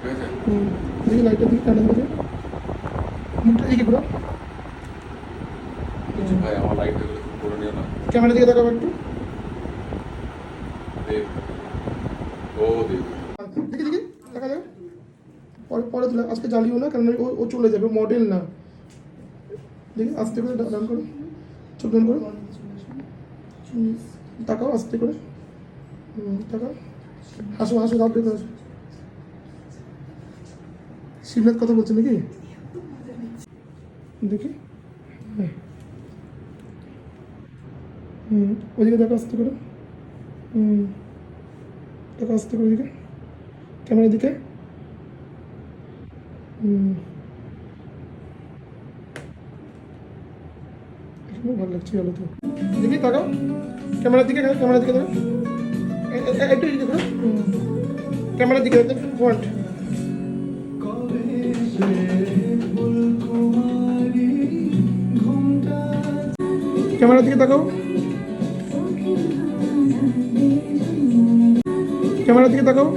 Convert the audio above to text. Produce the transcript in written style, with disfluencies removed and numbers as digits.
দেখি লাইটটা দিকে কাটা দিকে মুখটা দিকে ঘুরো ভাই আমার লাইটটা করে নিও না। ক্যামেরা দিকে দেখাবো একটু ও দেব দেখি দেখি দেখা যাবে পরে পরে তুলে আজকে জ্বালিও না কারণ ও চলে যাবে মডেল না দেখি আস্তে করে ডান করো চোখ ডান করো তাকাও আস্তে করে তাকাও হাসো হাসো দাঁত দেখে হাসো শিবনাথ কথা বলছে নাকি দেখি ওইদিকে দেখো আস্তে করে দেখো আস্তে করে ওইদিকে ক্যামেরার দিকে ভালো লাগছে গেল তো দেখি তাকাও ক্যামেরার দিকে দেখো একটু এদিকে ঘুরো ক্যামেরার দিকে ফ্রন্ট ক্যামেরার দিকে তাকাও ক্যামেরার দিকে তাকাও